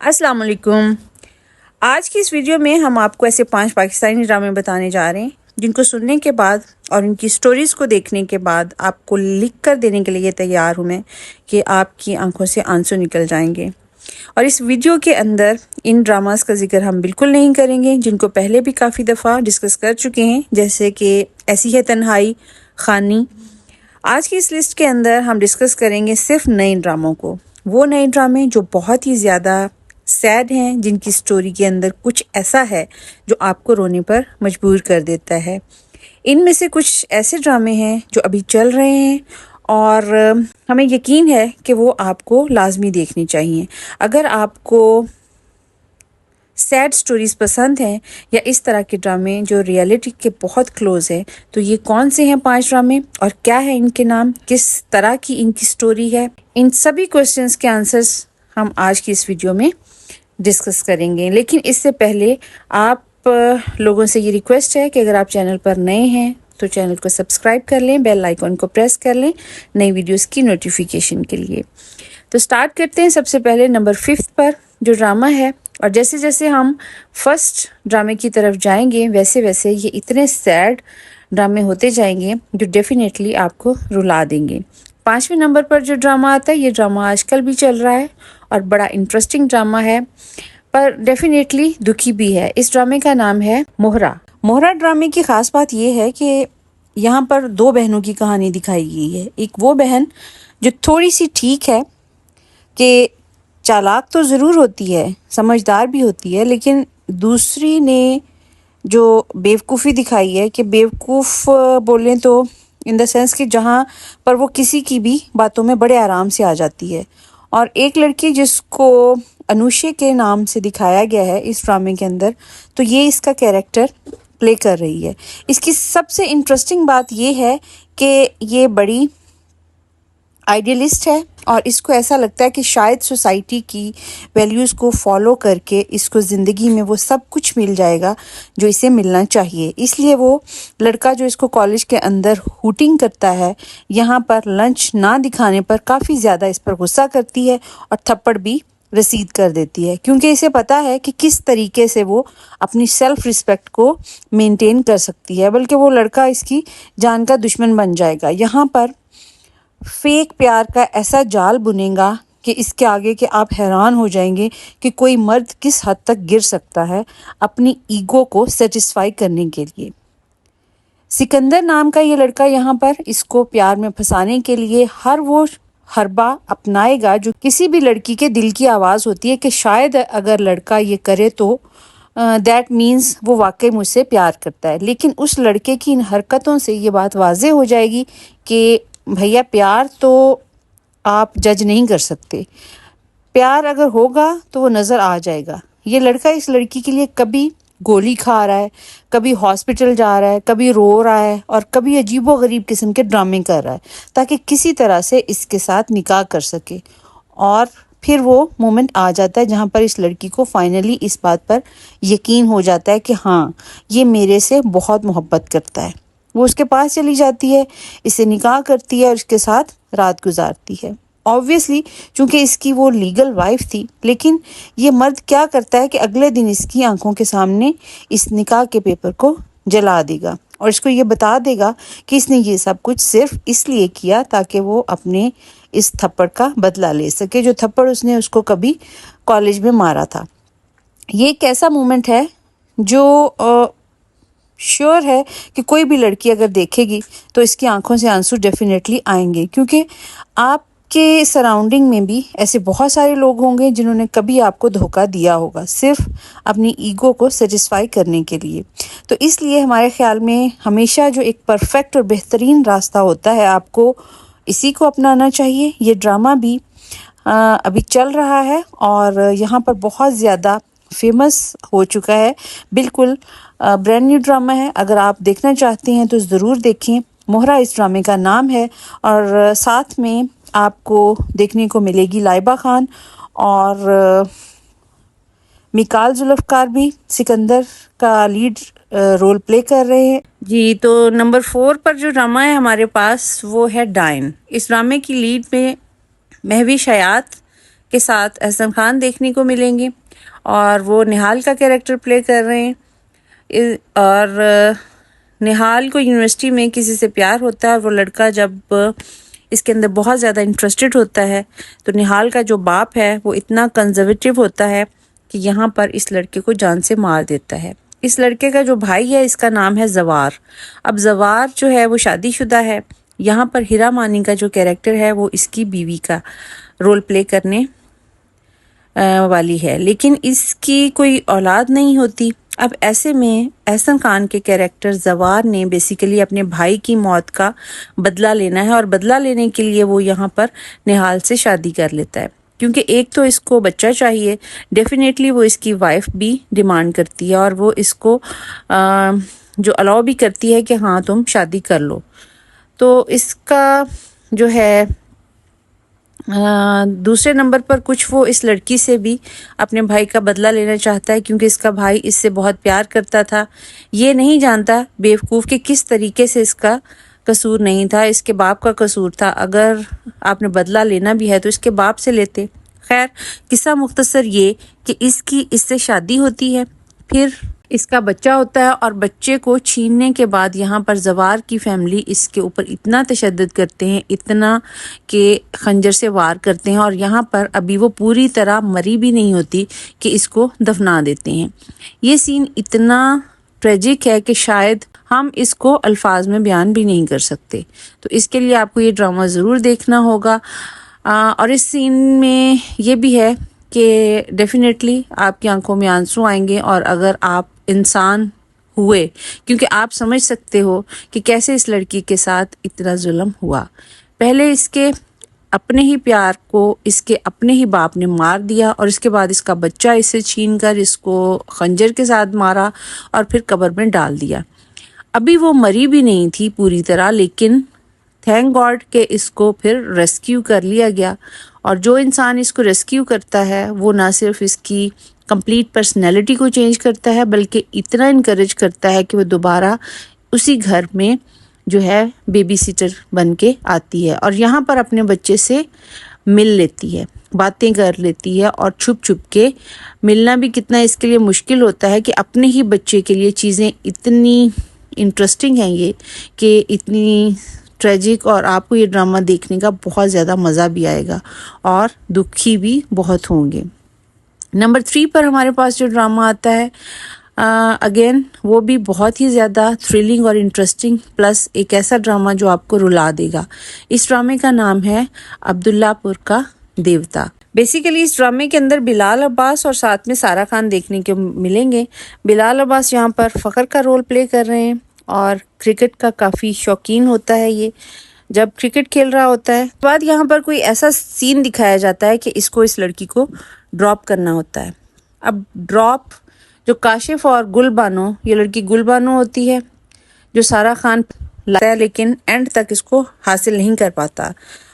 السلام علیکم۔ آج کی اس ویڈیو میں ہم آپ کو ایسے 5 پاکستانی ڈرامے بتانے جا رہے ہیں جن کو سننے کے بعد اور ان کی سٹوریز کو دیکھنے کے بعد آپ کو لکھ کر دینے کے لیے تیار ہوں میں کہ آپ کی آنکھوں سے آنسو نکل جائیں گے۔ اور اس ویڈیو کے اندر ان ڈراماز کا ذکر ہم بالکل نہیں کریں گے جن کو پہلے بھی کافی دفعہ ڈسکس کر چکے ہیں، جیسے کہ ایسی ہے تنہائی، خانی۔ آج کی اس لسٹ کے اندر ہم ڈسکس کریں گے صرف نئے ڈراموں کو، وہ نئے ڈرامے جو بہت ہی زیادہ سیڈ ہیں، جن کی سٹوری کے اندر کچھ ایسا ہے جو آپ کو رونے پر مجبور کر دیتا ہے۔ ان میں سے کچھ ایسے ڈرامے ہیں جو ابھی چل رہے ہیں اور ہمیں یقین ہے کہ وہ آپ کو لازمی دیکھنی چاہیے۔ اگر آپ کو سیڈ سٹوریز پسند ہیں یا اس طرح کے ڈرامے جو ریئلٹی کے بہت کلوز ہیں، تو یہ کون سے ہیں 5 ڈرامے اور کیا ہے ان کے نام، کس طرح کی ان کی سٹوری ہے، ان سبھی کوسچنز کے آنسرز ہم آج کی اس ویڈیو میں ڈسکس کریں گے۔ لیکن اس سے پہلے آپ لوگوں سے یہ ریکویسٹ ہے کہ اگر آپ چینل پر نئے ہیں تو چینل کو سبسکرائب کر لیں، بیل آئیکن کو پریس کر لیں نئی ویڈیوز کی نوٹیفیکیشن کے لیے۔ تو سٹارٹ کرتے ہیں سب سے پہلے نمبر 5 پر جو ڈرامہ ہے، اور جیسے جیسے ہم فرسٹ ڈرامے کی طرف جائیں گے ویسے ویسے یہ اتنے سیڈ ڈرامے ہوتے جائیں گے جو ڈیفینیٹلی آپ کو رلا دیں گے۔ 5ویں نمبر پر جو ڈرامہ آتا ہے، یہ ڈرامہ آج کل بھی چل رہا ہے اور بڑا انٹرسٹنگ ڈرامہ ہے، پر ڈیفینیٹلی دکھی بھی ہے۔ اس ڈرامے کا نام ہے مہرا۔ مہرا ڈرامے کی خاص بات یہ ہے کہ یہاں پر 2 بہنوں کی کہانی دکھائی گئی ہے۔ ایک وہ بہن جو تھوڑی سی ٹھیک ہے کہ چالاک تو ضرور ہوتی ہے، سمجھدار بھی ہوتی ہے، لیکن دوسری نے جو بیوقوفی دکھائی ہے کہ بیوقوف بولیں تو ان دا سینس کہ جہاں پر وہ کسی کی بھی باتوں میں بڑے آرام سے آ جاتی ہے۔ اور ایک لڑکی جس کو انوشے کے نام سے دکھایا گیا ہے اس ڈرامے کے اندر، تو یہ اس کا کیریکٹر پلے کر رہی ہے۔ اس کی سب سے انٹرسٹنگ بات یہ ہے کہ یہ بڑی آئیڈیلسٹ ہے اور اس کو ایسا لگتا ہے کہ شاید سوسائٹی کی ویلیوز کو فالو کر کے اس کو زندگی میں وہ سب کچھ مل جائے گا جو اسے ملنا چاہیے۔ اس لیے وہ لڑکا جو اس کو کالج کے اندر ہوٹنگ کرتا ہے، یہاں پر لنچ نہ دکھانے پر کافی زیادہ اس پر غصہ کرتی ہے اور تھپڑ بھی رسید کر دیتی ہے، کیونکہ اسے پتا ہے کہ کس طریقے سے وہ اپنی سیلف ریسپیکٹ کو مینٹین کر سکتی ہے، بلکہ وہ لڑکا اس کی جان کا دشمن بن جائے گا۔ یہاں پر فیک پیار کا ایسا جال بنے گا کہ اس کے آگے کہ آپ حیران ہو جائیں گے کہ کوئی مرد کس حد تک گر سکتا ہے اپنی ایگو کو سیٹسفائی کرنے کے لیے۔ سکندر نام کا یہ لڑکا یہاں پر اس کو پیار میں پھنسانے کے لیے ہر وہ حربہ اپنائے گا جو کسی بھی لڑکی کے دل کی آواز ہوتی ہے کہ شاید اگر لڑکا یہ کرے تو دیٹ مینز وہ واقعی مجھ سے پیار کرتا ہے۔ لیکن اس لڑکے کی ان حرکتوں سے یہ بات واضح ہو جائے گی کہ بھیا پیار تو آپ جج نہیں کر سکتے، پیار اگر ہوگا تو وہ نظر آ جائے گا۔ یہ لڑکا اس لڑکی کے لیے کبھی گولی کھا رہا ہے، کبھی ہاسپٹل جا رہا ہے، کبھی رو رہا ہے اور کبھی عجیب و غریب قسم کے ڈرامے کر رہا ہے تاکہ کسی طرح سے اس کے ساتھ نکاح کر سکے۔ اور پھر وہ مومنٹ آ جاتا ہے جہاں پر اس لڑکی کو فائنلی اس بات پر یقین ہو جاتا ہے کہ ہاں یہ میرے سے بہت محبت کرتا ہے۔ وہ اس کے پاس چلی جاتی ہے، اسے نکاح کرتی ہے اور اس کے ساتھ رات گزارتی ہے۔ آبویسلی چونکہ اس کی وہ لیگل وائف تھی، لیکن یہ مرد کیا کرتا ہے کہ اگلے دن اس کی آنکھوں کے سامنے اس نکاح کے پیپر کو جلا دے گا اور اس کو یہ بتا دے گا کہ اس نے یہ سب کچھ صرف اس لیے کیا تاکہ وہ اپنے اس تھپڑ کا بدلہ لے سکے، جو تھپڑ اس نے اس کو کبھی کالج میں مارا تھا۔ یہ ایک ایسا مومنٹ ہے جو شیور ہے کہ کوئی بھی لڑکی اگر دیکھے گی تو اس کی آنکھوں سے آنسو ڈیفینیٹلی آئیں گے، کیونکہ آپ کے سراؤنڈنگ میں بھی ایسے بہت سارے لوگ ہوں گے جنہوں نے کبھی آپ کو دھوکہ دیا ہوگا صرف اپنی ایگو کو سیٹسفائی کرنے کے لیے۔ تو اس لیے ہمارے خیال میں ہمیشہ جو ایک پرفیکٹ اور بہترین راستہ ہوتا ہے آپ کو اسی کو اپنانا چاہیے۔ یہ ڈرامہ بھی ابھی چل رہا ہے اور یہاں پر بہت زیادہ فیمس ہو چکا ہے، بالکل برینڈ نیو ڈرامہ ہے۔ اگر آپ دیکھنا چاہتے ہیں تو ضرور دیکھیں۔ مہرا اس ڈرامے کا نام ہے اور ساتھ میں آپ کو دیکھنے کو ملے گی لائبہ خان اور میکال ذوالفقار بھی سکندر کا لیڈ رول پلے کر رہے ہیں۔ جی، تو نمبر 4 پر جو ڈرامہ ہے ہمارے پاس وہ ہے ڈائن۔ اس ڈرامے کی لیڈ میں مہوش حیات کے ساتھ احسن خان دیکھنے کو ملیں گے، اور وہ نہال کا کیریکٹر پلے کر رہے ہیں۔ اور نہال کو یونیورسٹی میں کسی سے پیار ہوتا ہے، اور وہ لڑکا جب اس کے اندر بہت زیادہ انٹرسٹڈ ہوتا ہے تو نہال کا جو باپ ہے وہ اتنا کنزرویٹو ہوتا ہے کہ یہاں پر اس لڑکے کو جان سے مار دیتا ہے۔ اس لڑکے کا جو بھائی ہے اس کا نام ہے زوار۔ اب زوار جو ہے وہ شادی شدہ ہے۔ یہاں پر ہیرا مانی کا جو کیریکٹر ہے وہ اس کی بیوی کا رول پلے کرنے والی ہے، لیکن اس کی کوئی اولاد نہیں ہوتی۔ اب ایسے میں احسن خان کے کیریکٹر زوار نے بیسیکلی اپنے بھائی کی موت کا بدلہ لینا ہے، اور بدلہ لینے کے لیے وہ یہاں پر نہال سے شادی کر لیتا ہے، کیونکہ ایک تو اس کو بچہ چاہیے، ڈیفینیٹلی وہ اس کی وائف بھی ڈیمانڈ کرتی ہے، اور وہ اس کو جو الاؤ بھی کرتی ہے کہ ہاں تم شادی کر لو۔ تو اس کا جو ہے دوسرے نمبر پر کچھ وہ اس لڑکی سے بھی اپنے بھائی کا بدلہ لینا چاہتا ہے، کیونکہ اس کا بھائی اس سے بہت پیار کرتا تھا۔ یہ نہیں جانتا بیوقوف کہ کس طریقے سے اس کا قصور نہیں تھا، اس کے باپ کا قصور تھا۔ اگر آپ نے بدلہ لینا بھی ہے تو اس کے باپ سے لیتے۔ خیر، قصہ مختصر یہ کہ اس کی اس سے شادی ہوتی ہے، پھر اس کا بچہ ہوتا ہے، اور بچے کو چھیننے کے بعد یہاں پر زوار کی فیملی اس کے اوپر اتنا تشدد کرتے ہیں، اتنا کہ خنجر سے وار کرتے ہیں، اور یہاں پر ابھی وہ پوری طرح مری بھی نہیں ہوتی کہ اس کو دفنا دیتے ہیں۔ یہ سین اتنا ٹریجک ہے کہ شاید ہم اس کو الفاظ میں بیان بھی نہیں کر سکتے، تو اس کے لیے آپ کو یہ ڈرامہ ضرور دیکھنا ہوگا۔ اور اس سین میں یہ بھی ہے کہ ڈیفینیٹلی آپ کی آنکھوں میں آنسو آئیں گے، اور اگر آپ انسان ہوئے، کیونکہ آپ سمجھ سکتے ہو کہ کیسے اس لڑکی کے ساتھ اتنا ظلم ہوا۔ پہلے اس کے اپنے ہی پیار کو اس کے اپنے ہی باپ نے مار دیا، اور اس کے بعد اس کا بچہ اسے چھین کر اس کو خنجر کے ساتھ مارا اور پھر قبر میں ڈال دیا۔ ابھی وہ مری بھی نہیں تھی پوری طرح، لیکن تھینک گاڈ کہ اس کو پھر ریسکیو کر لیا گیا، اور جو انسان اس کو ریسکیو کرتا ہے وہ نہ صرف اس کی کمپلیٹ پرسنالٹی کو چینج کرتا ہے بلکہ اتنا انکریج کرتا ہے کہ وہ دوبارہ اسی گھر میں جو ہے بیبی سیٹر بن کے آتی ہے، اور یہاں پر اپنے بچے سے مل لیتی ہے، باتیں کر لیتی ہے، اور چھپ چھپ کے ملنا بھی کتنا اس کے لیے مشکل ہوتا ہے کہ اپنے ہی بچے کے لیے چیزیں اتنی انٹرسٹنگ ہیں یہ کہ اتنی ٹریجک، اور آپ کو یہ ڈرامہ دیکھنے کا بہت زیادہ مزہ بھی آئے گا اور دکھی بھی بہت ہوں گے۔ نمبر 3 پر ہمارے پاس جو ڈرامہ آتا ہے اگین وہ بھی بہت ہی زیادہ تھرلنگ اور انٹرسٹنگ، پلس ایک ایسا ڈرامہ جو آپ کو رلا دے گا۔ اس ڈرامے کا نام ہے عبداللہ پور کا دیوتا۔ بیسیکلی اس ڈرامے کے اندر بلال عباس اور ساتھ میں سارہ خان دیکھنے کے ملیں گے۔ بلال عباس یہاں پر فخر کا رول پلے کر رہے ہیں، اور کرکٹ کا کافی شوقین ہوتا ہے یہ، جب کرکٹ کھیل رہا ہوتا ہے۔ بعد یہاں پر کوئی ایسا سین دکھایا جاتا ہے کہ اس کو اس لڑکی کو ڈراپ کرنا ہوتا ہے۔ اب ڈراپ جو کاشف اور گل بانو، یہ لڑکی گل بانو ہوتی ہے جو سارہ خان لاتا ہے، لیکن اینڈ تک اس کو حاصل نہیں کر پاتا،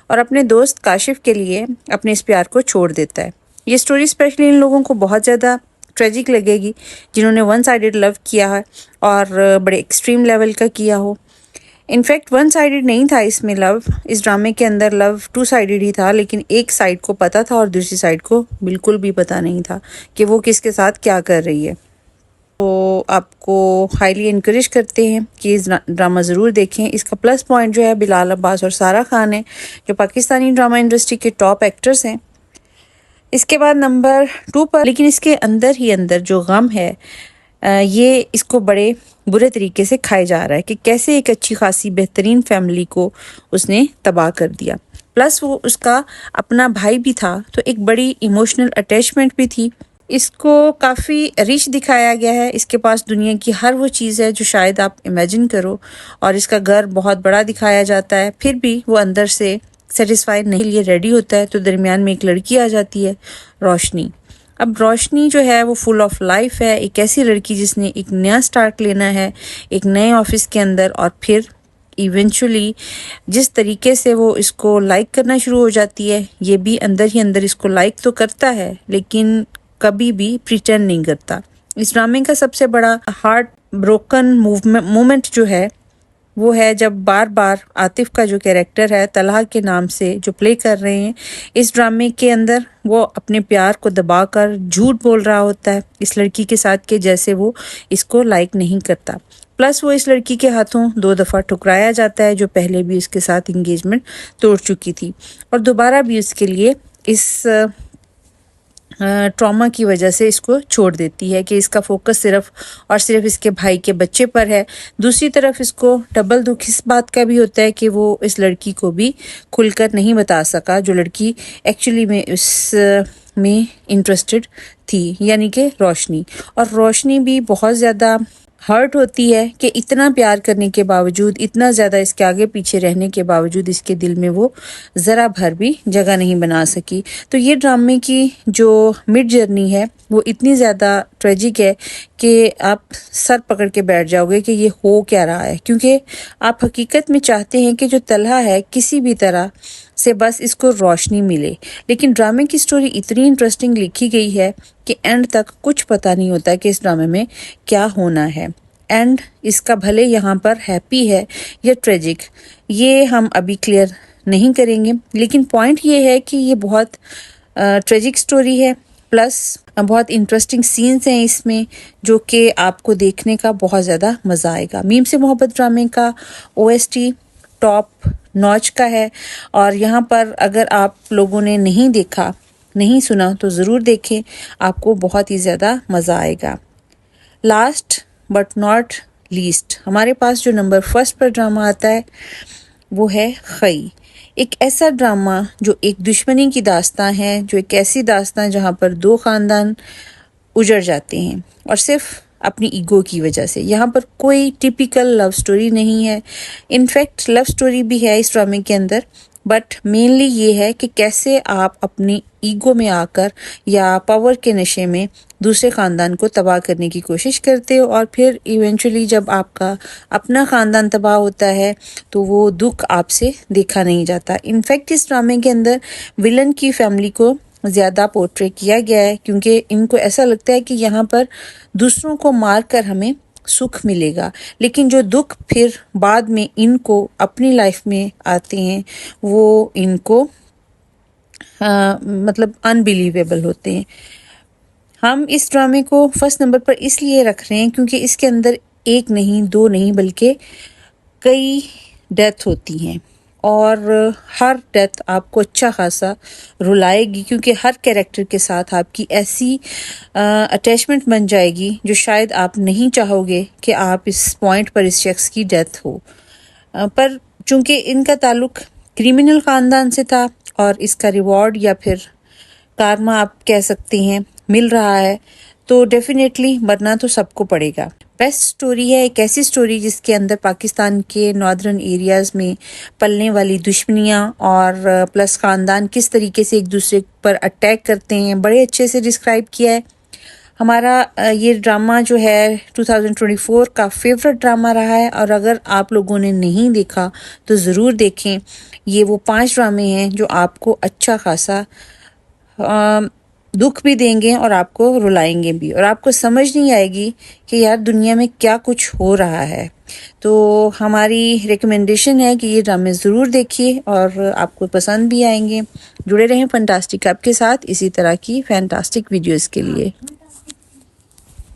اور اپنے دوست کاشف کے لیے اپنے اس پیار کو چھوڑ دیتا ہے۔ یہ سٹوری اسپیشلی ان لوگوں کو بہت زیادہ ٹریجک لگے گی جنہوں نے ون سائیڈڈ لو کیا ہے اور بڑے ایکسٹریم لیول کا کیا ہو۔ انفیکٹ ون سائیڈڈ نہیں تھا اس میں لو، اس ڈرامے کے اندر لو 2 سائیڈڈ ہی تھا، لیکن ایک سائیڈ کو پتہ تھا اور دوسری سائیڈ کو بالکل بھی پتہ نہیں تھا کہ وہ کس کے ساتھ کیا کر رہی ہے۔ تو آپ کو ہائیلی انکریج کرتے ہیں کہ اس ڈرامہ ضرور دیکھیں۔ اس کا پلس پوائنٹ جو ہے بلال عباس اور سارہ خان ہے، جو پاکستانی ڈرامہ انڈسٹری کے ٹاپ ایکٹرز ہیں۔ اس کے بعد نمبر 2 پر، لیکن اس کے اندر ہی اندر جو غم ہے یہ اس کو بڑے برے طریقے سے کھائے جا رہا ہے کہ کیسے ایک اچھی خاصی بہترین فیملی کو اس نے تباہ کر دیا، پلس وہ اس کا اپنا بھائی بھی تھا، تو ایک بڑی ایموشنل اٹیچمنٹ بھی تھی۔ اس کو کافی ریچ دکھایا گیا ہے، اس کے پاس دنیا کی ہر وہ چیز ہے جو شاید آپ امیجن کرو، اور اس کا گھر بہت بڑا دکھایا جاتا ہے، پھر بھی وہ اندر سے سیٹسفائی نہیں لیے ریڈی ہوتا ہے، تو درمیان میں ایک لڑکی آ جاتی ہے، روشنی۔ اب روشنی جو ہے وہ فل آف لائف ہے، ایک ایسی لڑکی جس نے ایک نیا سٹارٹ لینا ہے ایک نئے آفس کے اندر، اور پھر ایونچولی جس طریقے سے وہ اس کو لائک کرنا شروع ہو جاتی ہے، یہ بھی اندر ہی اندر اس کو لائک تو کرتا ہے لیکن کبھی بھی پریٹینڈ نہیں کرتا۔ اس ڈرامے کا سب سے بڑا ہارٹ بروکن مومنٹ جو ہے وہ ہے جب بار بار عاطف کا جو کیریکٹر ہے طلحہ کے نام سے جو پلے کر رہے ہیں اس ڈرامے کے اندر، وہ اپنے پیار کو دبا کر جھوٹ بول رہا ہوتا ہے اس لڑکی کے ساتھ کہ جیسے وہ اس کو لائک نہیں کرتا، پلس وہ اس لڑکی کے ہاتھوں 2 دفعہ ٹھکرایا جاتا ہے جو پہلے بھی اس کے ساتھ انگیجمنٹ توڑ چکی تھی، اور دوبارہ بھی اس کے لیے اس ٹراما کی وجہ سے اس کو چھوڑ دیتی ہے کہ اس کا فوکس صرف اور صرف اس کے بھائی کے بچے پر ہے۔ دوسری طرف اس کو ڈبل دکھ اس بات کا بھی ہوتا ہے کہ وہ اس لڑکی کو بھی کھل کر نہیں بتا سکا جو لڑکی ایکچولی میں اس میں انٹرسٹڈ تھی، یعنی کہ روشنی، اور روشنی بھی بہت زیادہ ہرٹ ہوتی ہے کہ اتنا پیار کرنے کے باوجود، اتنا زیادہ اس کے آگے پیچھے رہنے کے باوجود اس کے دل میں وہ ذرا بھر بھی جگہ نہیں بنا سکی۔ تو یہ ڈرامے کی جو مڈ جرنی ہے وہ اتنی زیادہ ٹریجک ہے کہ آپ سر پکڑ کے بیٹھ جاؤ گے کہ یہ ہو کیا رہا ہے، کیونکہ آپ حقیقت میں چاہتے ہیں کہ جو طلحہ ہے کسی بھی طرح سے بس اس کو روشنی ملے، لیکن ڈرامے کی سٹوری اتنی انٹرسٹنگ لکھی گئی ہے کہ اینڈ تک کچھ پتہ نہیں ہوتا کہ اس ڈرامے میں کیا ہونا ہے۔ اینڈ اس کا بھلے یہاں پر ہیپی ہے یا ٹریجک، یہ ہم ابھی کلیئر نہیں کریں گے، لیکن پوائنٹ یہ ہے کہ یہ بہت ٹریجک سٹوری ہے، پلس بہت انٹرسٹنگ سینز ہیں اس میں جو کہ آپ کو دیکھنے کا بہت زیادہ مزہ آئے گا۔ میم سے محبت ڈرامے کا OST ٹاپ نوچ کا ہے، اور یہاں پر اگر آپ لوگوں نے نہیں دیکھا، نہیں سنا تو ضرور دیکھیں، آپ کو بہت ہی زیادہ مزہ آئے گا۔ لاسٹ بٹ ناٹ لیسٹ ہمارے پاس جو نمبر 1 پر ڈرامہ آتا ہے وہ ہے خئی، ایک ایسا ڈرامہ جو ایک دشمنی کی داستان ہے، جو ایک ایسی داستان جہاں پر 2 خاندان اجڑ جاتے ہیں اور صرف اپنی ایگو کی وجہ سے۔ یہاں پر کوئی ٹیپیکل لو سٹوری نہیں ہے، انفیکٹ لو سٹوری بھی ہے اس ڈرامے کے اندر، بٹ مینلی یہ ہے کہ کیسے آپ اپنی ایگو میں آ کر یا پاور کے نشے میں دوسرے خاندان کو تباہ کرنے کی کوشش کرتے ہو، اور پھر ایونچولی جب آپ کا اپنا خاندان تباہ ہوتا ہے تو وہ دکھ آپ سے دیکھا نہیں جاتا۔ انفیکٹ اس ڈرامے کے اندر ولن کی فیملی کو زیادہ پورٹری کیا گیا ہے، کیونکہ ان کو ایسا لگتا ہے کہ یہاں پر دوسروں کو مار کر ہمیں سکھ ملے گا، لیکن جو دکھ پھر بعد میں ان کو اپنی لائف میں آتے ہیں وہ ان کو مطلب انبیلیویبل ہوتے ہیں۔ ہم اس ڈرامے کو فرسٹ نمبر پر اس لیے رکھ رہے ہیں کیونکہ اس کے اندر 1 نہیں 2 نہیں بلکہ کئی ڈیتھ ہوتی ہیں، اور ہر ڈیتھ آپ کو اچھا خاصا رلائے گی، کیونکہ ہر کیریکٹر کے ساتھ آپ کی ایسی اٹیچمنٹ بن جائے گی جو شاید آپ نہیں چاہو گے کہ آپ اس پوائنٹ پر اس شخص کی ڈیتھ ہو، پر چونکہ ان کا تعلق کریمنل خاندان سے تھا اور اس کا ریوارڈ یا پھر کارما آپ کہہ سکتے ہیں مل رہا ہے، تو ڈیفینیٹلی مرنا تو سب کو پڑے گا۔ بیسٹ سٹوری ہے ایک ایسی سٹوری جس کے اندر پاکستان کے ناردرن ایریاز میں پلنے والی دشمنیاں اور پلس خاندان کس طریقے سے ایک دوسرے پر اٹیک کرتے ہیں، بڑے اچھے سے ڈسکرائب کیا ہے۔ ہمارا یہ ڈرامہ جو ہے 2024 کا فیورٹ ڈرامہ رہا ہے، اور اگر آپ لوگوں نے نہیں دیکھا تو ضرور دیکھیں۔ یہ وہ 5 ڈرامے ہیں جو آپ کو اچھا خاصا دکھ بھی دیں گے اور آپ کو رلائیں گے بھی، اور آپ کو سمجھ نہیں آئے گی کہ یار دنیا میں کیا کچھ ہو رہا ہے۔ تو ہماری ریکمنڈیشن ہے کہ یہ ڈرامے ضرور دیکھیے اور آپ کو پسند بھی آئیں گے۔ جڑے رہیں فینٹاسٹک آپ کے ساتھ اسی طرح کی فینٹاسٹک ویڈیوز کے لیے۔